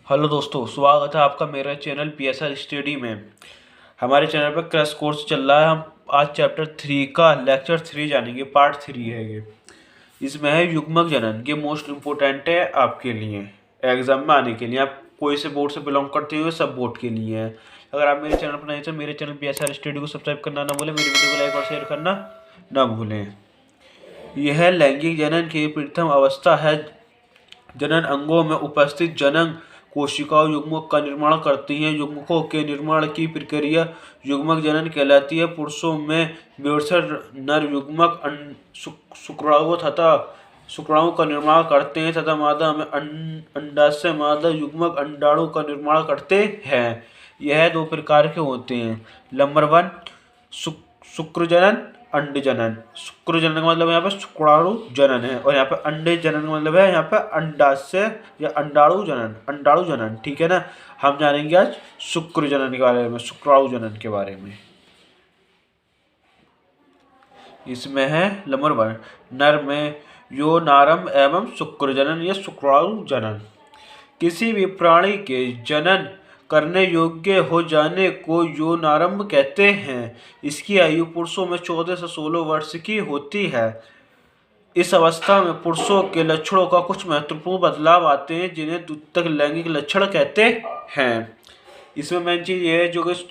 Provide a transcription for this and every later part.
Hello दोस्तों, स्वागत है आपका मेरे चैनल PSR स्टडी में। हमारे चैनल पर क्रैश कोर्स चल रहा है। हम आज चैप्टर 3 का लेक्चर 3 जानेंगे। पार्ट 3 है ये। इसमें है युग्मक जनन। ये मोस्ट इम्पोर्टेंट है आपके लिए, एग्जाम में आने के लिए। आप कोई से बोर्ड से बिलोंग करते हुए सब बोर्ड के लिए है। अगर आप मेरे चैनल पर नहीं तो मेरे चैनल PSR स्टडी को सब्सक्राइब करना ना भूलें, मेरी वीडियो को लाइक और शेयर करना ना भूलें। यह लैंगिक जनन की प्रथम अवस्था है। जनन अंगों में उपस्थित जनन कोशिकाओं युग्मक का निर्माण करती हैं। युग्मकों के निर्माण की प्रक्रिया युग्मक जनन कहलाती है। पुरुषों में बेड़सठ नर युग्मक शुक्राणु तथा शुक्राणु का निर्माण करते हैं तथा मादा में अंडाशय मादा युग्मक अंडाणु का निर्माण करते हैं। यह दो प्रकार के होते हैं। नंबर 1 शुक्र जनन, अंड जनन। शुक्र जनन का मतलब यहाँ पे शुक्राणु जनन है, और यहाँ पे अंडे जनन का मतलब है यहाँ पे अंडाशय या अंडाणु जनन, अंडाणु जनन। ठीक है ना। हम जानेंगे आज शुक्र जनन के बारे में, शुक्राणु जनन के बारे में। इसमें है नंबर 1 नर में यौनारंभ एवं शुक्र जनन या शुक्राणु जनन। किसी भी प्राणी के जनन करने योग्य हो जाने को यौनारंभ कहते हैं। इसकी आयु पुरुषों में 14 से 16 वर्ष की होती है। इस अवस्था में पुरुषों के लक्षणों का कुछ महत्वपूर्ण बदलाव आते हैं, जिन्हें द्वितीयक लैंगिक लक्षण कहते हैं। इसमें मेन चीज ये है जो कि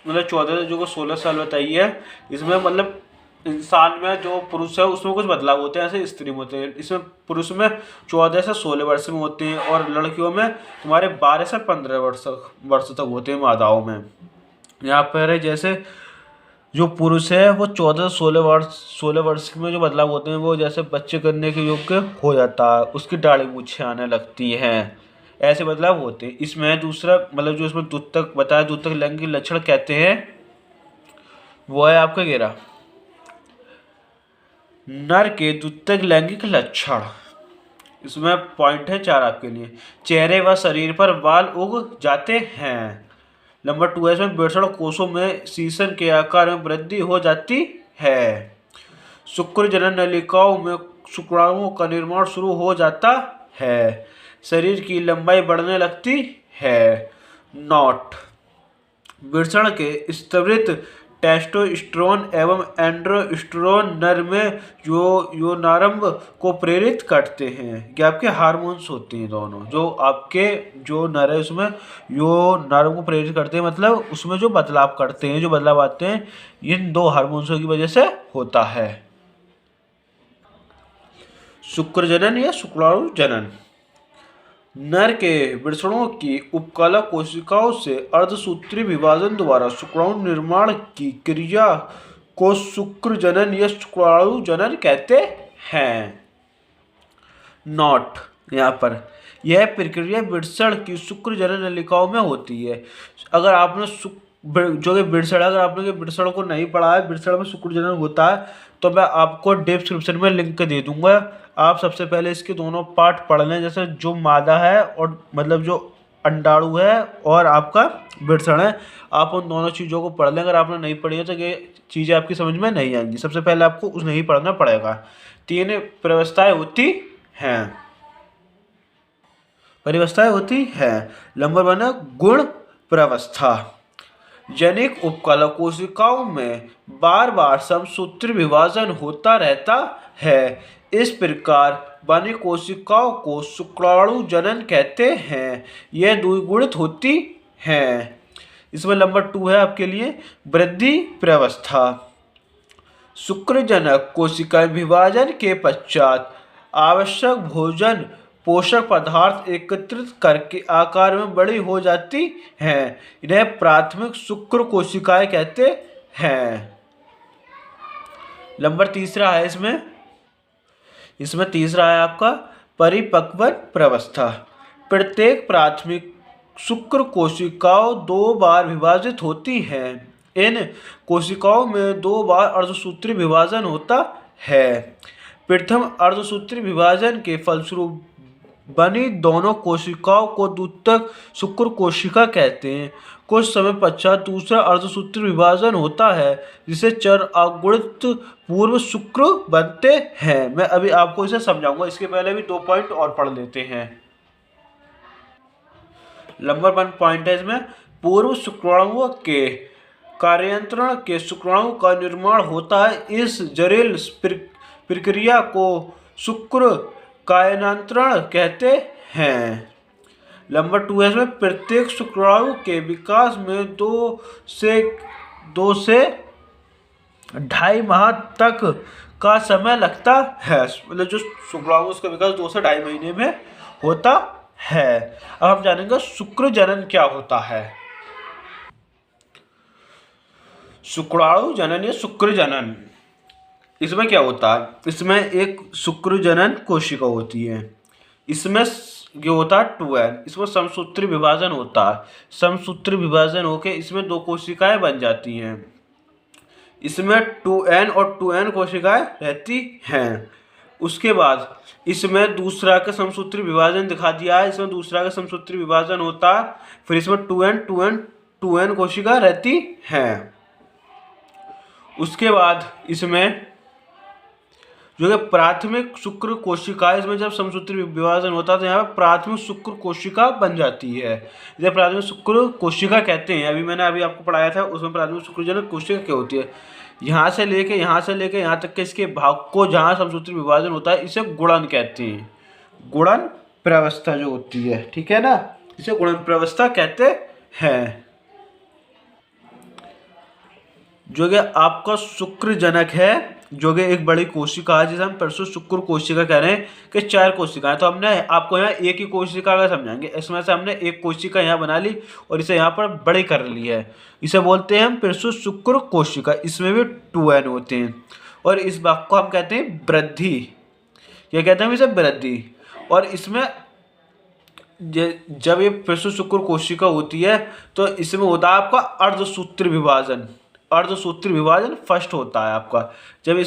मतलब 14 से जो 16 साल बताई है। इसमें मतलब इंसान में जो पुरुष है उसमें कुछ बदलाव होते हैं, ऐसे स्त्री में होते हैं। इसमें पुरुष में 14 से 16 वर्ष में होते हैं, और लड़कियों में तुम्हारे 12 से 15 वर्ष तक होते हैं, मादाओं में। यहाँ पर है जैसे जो पुरुष है वो 14 से 16 वर्ष में जो बदलाव होते हैं, वो जैसे बच्चे करने के योग्य हो जाता है, उसकी दाढ़ी मूछें आने लगती हैं, ऐसे बदलाव होते हैं। इसमें दूसरा मतलब जो इसमें द्वितीयक बताया, द्वितीयक लैंगिक लक्षण कहते हैं, वो है आपका घेरा नर के द्वितीयक लैंगिक लक्षण। इसमें पॉइंट है 4 आपके लिए। चेहरे व शरीर पर बाल उग जाते हैं। नंबर 2 है इसमें बेड़सठ कोषों में सीसन के आकार में वृद्धि हो जाती है। शुक्र जनन नलिकाओं में शुक्राणुओं का निर्माण शुरू हो जाता है। शरीर की लंबाई बढ़ने लगती है। नॉट वृषण के स्तरित टेस्टोस्टेरोन एवं एंड्रोस्टेरोन नर में यौनारंभ को प्रेरित करते हैं। ये आपके हार्मोन्स होते हैं दोनों, जो आपके जो नर है उसमें यौनारंभ को प्रेरित करते हैं, मतलब उसमें जो बदलाव करते हैं, जो बदलाव आते हैं, इन दो हार्मोन्सों की वजह से होता है। शुक्र जनन या शुक्राणु जनन। नर के वृषणों की उपकला कोशिकाओं से अर्धसूत्री विभाजन द्वारा शुक्राणु निर्माण की क्रिया को शुक्र जनन या शुक्राणु जनन कहते हैं। नॉट यहाँ पर यह प्रक्रिया वृषण की शुक्र जनन नलिकाओं में होती है। अगर आपने जो कि वृषण, अगर आपने वृषण को नहीं पढ़ा है, वृषण में शुक्र जनन होता है, तो मैं आपको डिस्क्रिप्शन में लिंक दे दूंगा। आप सबसे पहले इसके दोनों पार्ट पढ़ लें, जैसे जो मादा है और मतलब जो अंडाणु है और आपका वृषण है, आप उन दोनों चीज़ों को पढ़ लें। अगर आपने नहीं पढ़ी है तो ये चीज़ें आपकी समझ में नहीं आएंगी। सबसे पहले आपको उस नहीं पढ़ना पड़ेगा। 3 व्यवस्थाएं होती हैं, परिवस्थाएं होती हैं। नंबर 1 है गुण प्रवस्था। जनिक उपकला कोशिकाओं में बार बार समसूत्री विभाजन होता रहता है। इस प्रकार बनी कोशिकाओं को शुक्राणु जनन कहते हैं। यह द्विगुणित होती हैं। इसमें नंबर 2 है आपके लिए वृद्धि प्रवस्था। शुक्रजनक कोशिकाएं विभाजन के पश्चात आवश्यक भोजन पोषक पदार्थ एकत्रित करके आकार में बड़ी हो जाती हैं। इन्हें प्राथमिक शुक्र कोशिकाएं कहते हैं। नंबर 3 है इसमें तीसरा है आपका परिपक्वन प्रवस्था। प्रत्येक प्राथमिक शुक्र कोशिकाओं 2 बार विभाजित होती हैं। इन कोशिकाओं में 2 बार अर्धसूत्री विभाजन होता है। प्रथम अर्धसूत्री विभाजन के फलस्वरूप बनी दोनों कोशिकाओं को द्वितीयक शुक्र कोशिका कहते हैं। कुछ समय पश्चात दूसरा अर्धसूत्री विभाजन होता है, जिसे चर अगुणित पूर्व शुक्र बनते हैं। मैं अभी आपको इसे समझाऊंगा, इसके पहले भी 2 पॉइंट और पढ़ लेते हैं। नंबर 1 पॉइंट है इसमें, पूर्व शुक्राणुओं के कार्यांतरण के शुक्राणु का निर्माण होता है। इस जटिल प्रक्रिया को शुक्र कायनांतरण कहते हैं। नंबर 2 है इसमें, प्रत्येक शुक्राणु के विकास में दो से 2.5 माह तक का समय लगता है। मतलब जो शुक्राणु उसका विकास 2 से 2.5 महीने में होता है। अब हम जानेंगे शुक्र जनन क्या होता है। शुक्राणु जनन या शुक्र जनन, इसमें क्या होता है? इसमें एक शुक्र जनन कोशिका होती है। इसमें ये होता है 2n, इसमें समसूत्री विभाजन होता है। समसूत्री विभाजन होके इसमें 2 कोशिकाएं बन जाती हैं। इसमें 2n और 2n कोशिकाएं रहती हैं। उसके बाद इसमें दूसरा का समसूत्री विभाजन दिखा दिया है। इसमें दूसरा का समसूत्री विभाजन होता है, फिर इसमें 2n कोशिका रहती हैं। उसके बाद इसमें जो है प्राथमिक शुक्र कोशिका, इसमें जब समसूत्री विभाजन होता है तो यहाँ पर प्राथमिक शुक्र कोशिका बन जाती है। इसे प्राथमिक शुक्र कोशिका कहते हैं। मैंने आपको पढ़ाया था, उसमें प्राथमिक शुक्रजनक कोशिका क्या होती है। यहाँ से लेके यहाँ तक के इसके भाग को जहाँ समसूत्री विभाजन होता है इसे गुणन कहते हैं। गुणन प्रवस्था जो होती है, ठीक है ना, इसे गुणन प्रवस्था कहते हैं। जो कि आपका शुक्र जनक है, जो कि एक बड़ी कोशिका है जिसे हम परसों शुक्र कोशिका कह रहे हैं कि 4 कोशिकाएं। तो हमने आपको यहाँ एक ही कोशिका का समझाएंगे। इसमें से हमने एक कोशिका यहाँ बना ली और इसे यहाँ पर बड़ी कर ली है। इसे बोलते हैं हम परसों शुक्र कोशिका। इसमें भी 2n होते हैं और इस भाग को हम कहते हैं वृद्धि। क्या कहते हैं इसे? वृद्धि। और इसमें जब ये परसों शुक्र कोशिका होती है तो इसमें होता है आपका अर्धसूत्री विभाजन। अर्धसूत्री विभाजन फर्स्ट होता है आपका। जब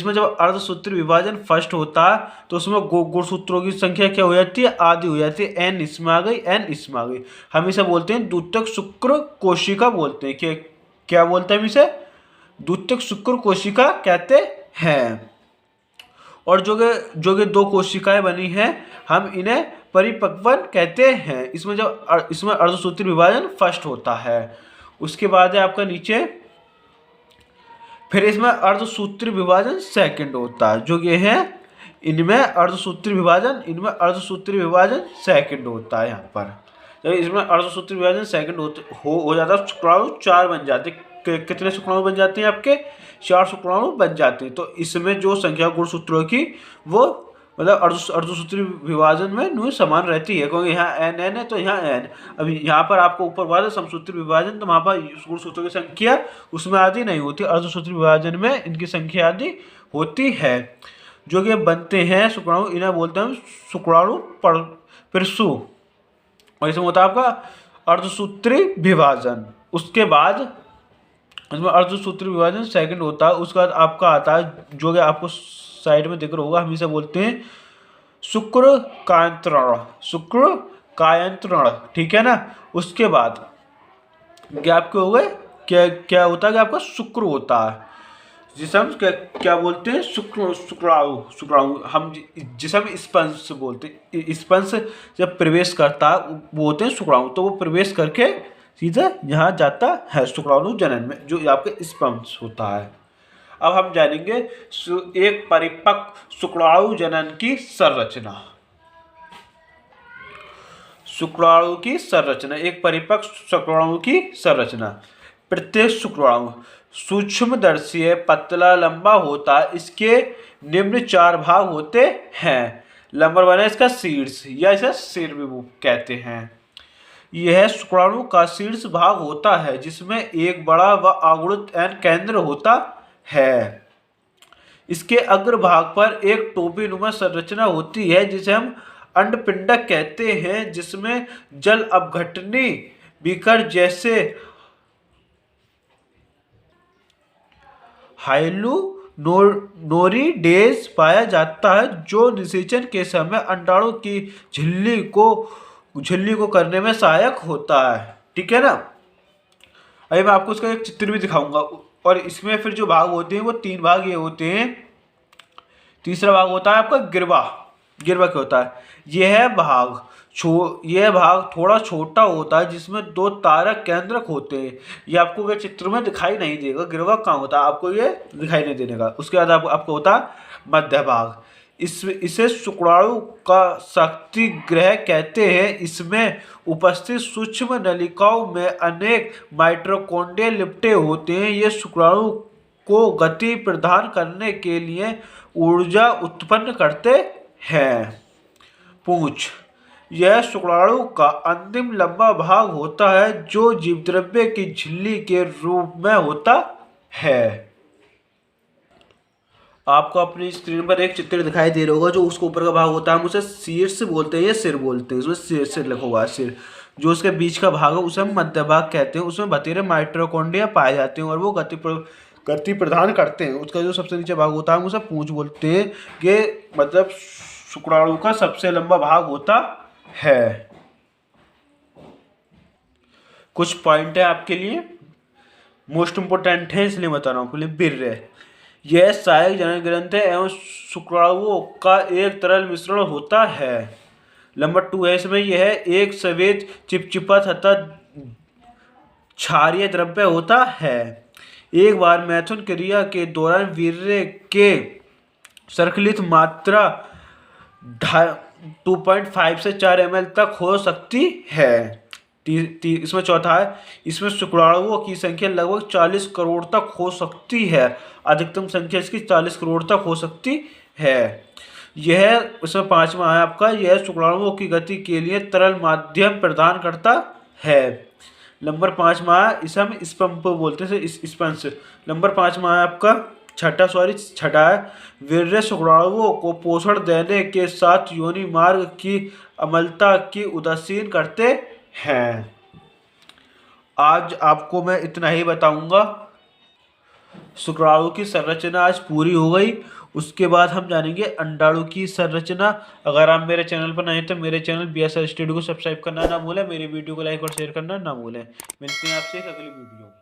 अर्धसूत्री विभाजन फर्स्ट होता है तो उसमें गुणसूत्रों की संख्या क्या हो जाती है? आधी हो जाती है। n इसमें आ गई, n इसमें आ गई। हम इसे बोलते हैं द्वितीयक शुक्र कोशिका बोलते हैं। क्या बोलते हैं हम इसे? द्वितीयक शुक्र कोशिका कहते हैं। और जो कि 2 कोशिकाएं बनी हैं हम इन्हें परिपक्वन कहते हैं। इसमें अर्धसूत्री विभाजन फर्स्ट होता है। उसके बाद है आपका नीचे, फिर इसमें अर्धसूत्री विभाजन सेकंड होता है। जो ये है इनमें अर्धसूत्री विभाजन सेकंड होता है। यहाँ पर जब इसमें अर्धसूत्री विभाजन सेकंड हो जाता है, शुक्राणु 4 बन जाते हैं। कितने शुक्राणु बन जाते हैं आपके? 4 शुक्राणु बन जाते हैं। तो इसमें जो संख्या गुणसूत्रों की वो मतलब अर्धसूत्री विभाजन में समान रहती है, क्योंकि यहाँ n है तो यहाँ n। अभी यहाँ पर आपको ऊपर बात है समसूत्री विभाजन, तो वहाँ पर गुणसूत्रों की संख्या उसमें आदि नहीं होती। अर्धसूत्री विभाजन में इनकी संख्या आदि होती है। जो कि बनते हैं शुक्राणु, इन्हें बोलते हैं शुक्राणु परसु। और इसमें होता है आपका अर्धसूत्री विभाजन। उसके बाद इसमें अर्धसूत्री विभाजन सेकंड होता है। उसके बाद आपका आता है जो कि आपको साइड में दिख रहा होगा, हम इसे बोलते हैं शुक्र कायंत्रण। ठीक है ना। उसके बाद क्या आपके हो गए, क्या होता है कि आपका शुक्र होता है जिसे हम क्या बोलते हैं? शुक्राणु। हम जिसे हम स्पंज बोलते हैं। स्पंज जब प्रवेश करता है वो होते हैं शुक्राणु। तो वो प्रवेश करके सीधा यहाँ जाता है शुक्राणु जनन में, जो आपके स्पंज होता है। अब हम जानेंगे एक परिपक्व शुक्राणु जनन की संरचना। शुक्राणु की संरचना, एक परिपक्व शुक्राणु की संरचना। प्रत्येक शुक्राणु सूक्ष्मदर्शी है, पतला लंबा होता है। इसके निम्न 4 भाग होते हैं। नंबर 1 है इसका शीर्ष, या इसे सिर भी कहते हैं। यह शुक्राणु का शीर्ष भाग होता है जिसमें एक बड़ा व आगुणित केंद्र होता है। इसके अग्रभाग पर एक टोपीनुमा संरचना होती है जिसे हम अंडपिंडक कहते हैं, जिसमें जल अपघटनी बीकर जैसे हाइलुनोरिडेज पाया जाता है, जो निषेचन के समय अंडाणु की झिल्ली को करने में सहायक होता है। ठीक है ना। अभी मैं आपको इसका एक चित्र भी दिखाऊंगा। और इसमें फिर जो भाग होते हैं वो 3 भाग ये होते हैं। तीसरा भाग होता है आपका गिरवा क्या होता है? यह भाग यह भाग थोड़ा छोटा होता है जिसमें दो तारक केंद्रक होते हैं। ये आपको ये चित्र में दिखाई नहीं देगा, गिरवक कहाँ होता है आपको ये दिखाई नहीं देने का। उसके बाद आपको होता है मध्य भाग। इसे शुक्राणु का शक्ति ग्रह कहते हैं। इसमें उपस्थित सूक्ष्म नलिकाओं में अनेक माइटोकॉन्ड्रिया लिपटे होते हैं। ये शुक्राणु को गति प्रदान करने के लिए ऊर्जा उत्पन्न करते हैं। पूंछ, यह शुक्राणु का अंतिम लंबा भाग होता है जो जीवद्रव्य की झिल्ली के रूप में होता है। आपको अपनी स्क्रीन पर एक चित्र दिखाई दे रहा होगा, जो उसके ऊपर का भाग होता है हम उसे शीर्ष बोलते हैं या सिर बोलते हैं। उसमें सिर लिखा हुआ है, सिर। जो उसके बीच का भाग है उसे हम मध्य भाग कहते हैं। उसमें बतेरे माइटोकॉन्ड्रिया पाए जाते हैं और वो गति प्रदान करते हैं। उसका जो सबसे नीचे भाग होता है हम उसे पूंछ बोलते हैं। ये मतलब शुक्राणु का सबसे लंबा भाग होता है। कुछ पॉइंट है आपके लिए, मोस्ट इम्पोर्टेंट है इसलिए बता रहा हूँ आपके लिए। वीर्य, यह सहायक जनन ग्रंथि एवं शुक्राणुओं का एक तरल मिश्रण होता है। नंबर 2 है इसमें, यह एक सफेद चिपचिपा तथा क्षारीय द्रव्य होता है। एक बार मैथुन क्रिया के दौरान वीर्य के संकलित मात्रा 2.5 से 4 ml तक हो सकती है। इसमें चौथा है, इसमें शुक्राणुओं की संख्या लगभग 40 करोड़ तक हो सकती है। अधिकतम संख्या इसकी 40 करोड़ तक हो सकती है। यह इसमें 5वां है आपका, यह शुक्राणुओं की गति के लिए तरल माध्यम प्रदान करता है। नंबर 5वां है, इसे हम स्पंप बोलते हैं, स्पंज। नंबर 5वां है आपका, छठा है, वीर्य शुक्राणुओं को पोषण देने के साथ योनि मार्ग की अम्लता की उदासीन करते हैं। आज आपको मैं इतना ही बताऊंगा। शुक्राणु की संरचना आज पूरी हो गई। उसके बाद हम जानेंगे अंडाणु की संरचना। अगर आप मेरे चैनल पर नए हैं तो मेरे चैनल BSR स्टडी को सब्सक्राइब करना ना भूलें। मेरी वीडियो को लाइक और शेयर करना ना भूलें। मिलते हैं आपसे एक अगली वीडियो में।